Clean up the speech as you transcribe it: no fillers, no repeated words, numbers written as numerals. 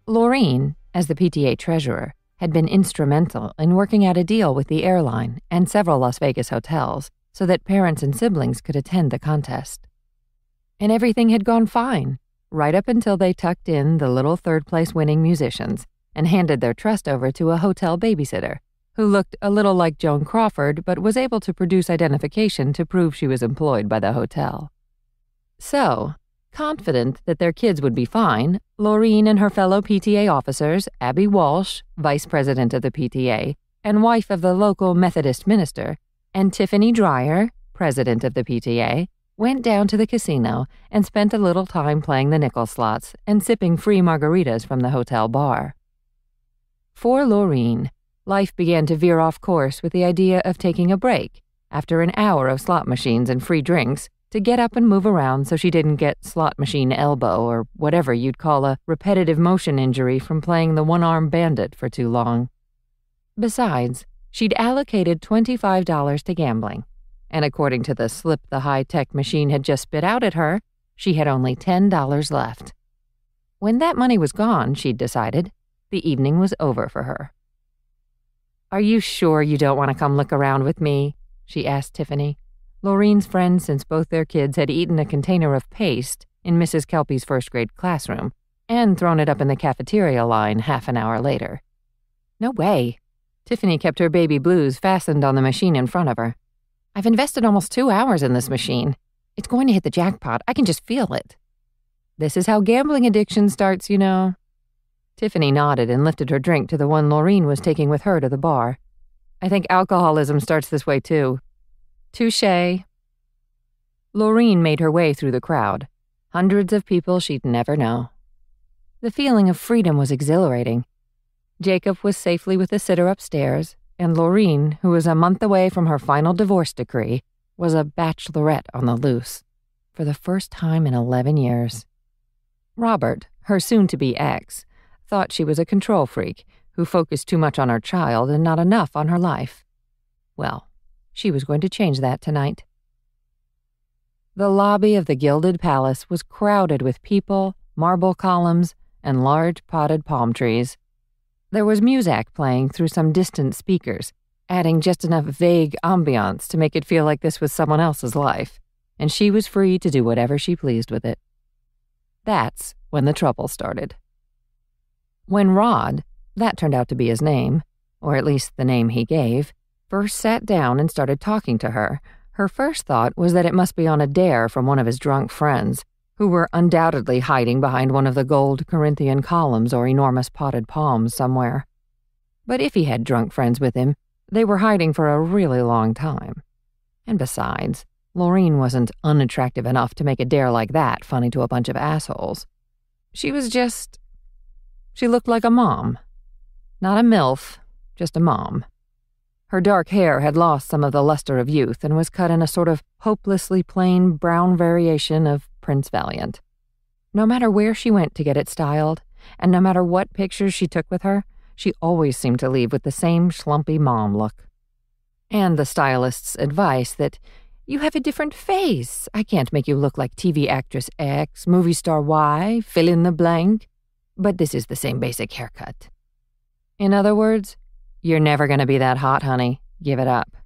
Loreen, as the PTA treasurer, had been instrumental in working out a deal with the airline and several Las Vegas hotels so that parents and siblings could attend the contest. And everything had gone fine, right up until they tucked in the little third-place winning musicians and handed their trust over to a hotel babysitter who looked a little like Joan Crawford but was able to produce identification to prove she was employed by the hotel. So, confident that their kids would be fine, Loreen and her fellow PTA officers, Abbey Walsh, vice president of the PTA, and wife of the local Methodist minister, and Tiffany Dreyer, president of the PTA, went down to the casino and spent a little time playing the nickel slots and sipping free margaritas from the hotel bar. For Loreen, life began to veer off course with the idea of taking a break after an hour of slot machines and free drinks to get up and move around so she didn't get slot machine elbow or whatever you'd call a repetitive motion injury from playing the one-armed bandit for too long. Besides, she'd allocated $25 to gambling, and according to the slip the high-tech machine had just spit out at her, she had only $10 left. When that money was gone, she'd decided, the evening was over for her. "Are you sure you don't want to come look around with me?" she asked Tiffany, Loreen's friend since both their kids had eaten a container of paste in Mrs. Kelpie's first-grade classroom and thrown it up in the cafeteria line half an hour later. "No way." Tiffany kept her baby blues fastened on the machine in front of her. "I've invested almost 2 hours in this machine. It's going to hit the jackpot. I can just feel it." "This is how gambling addiction starts, you know." Tiffany nodded and lifted her drink to the one Loreen was taking with her to the bar. "I think alcoholism starts this way, too." "Touché." Loreen made her way through the crowd, hundreds of people she'd never know. The feeling of freedom was exhilarating. Jacob was safely with the sitter upstairs, and Loreen, who was a month away from her final divorce decree, was a bachelorette on the loose, for the first time in 11 years. Robert, her soon-to-be ex, thought she was a control freak who focused too much on her child and not enough on her life. Well, she was going to change that tonight. The lobby of the Gilded Palace was crowded with people, marble columns, and large potted palm trees. There was music playing through some distant speakers, adding just enough vague ambiance to make it feel like this was someone else's life, and she was free to do whatever she pleased with it. That's when the trouble started. When Rod, that turned out to be his name, or at least the name he gave, first sat down and started talking to her, her first thought was that it must be on a dare from one of his drunk friends, who were undoubtedly hiding behind one of the gold Corinthian columns or enormous potted palms somewhere. But if he had drunk friends with him, they were hiding for a really long time. And besides, Loreen wasn't unattractive enough to make a dare like that funny to a bunch of assholes. She looked like a mom. Not a MILF, just a mom. Her dark hair had lost some of the luster of youth and was cut in a sort of hopelessly plain brown variation of Prince Valiant. No matter where she went to get it styled, and no matter what pictures she took with her, she always seemed to leave with the same schlumpy mom look. And the stylist's advice that, "You have a different face. I can't make you look like TV actress X, movie star Y, fill in the blank. But this is the same basic haircut." In other words, "You're never going to be that hot, honey. Give it up."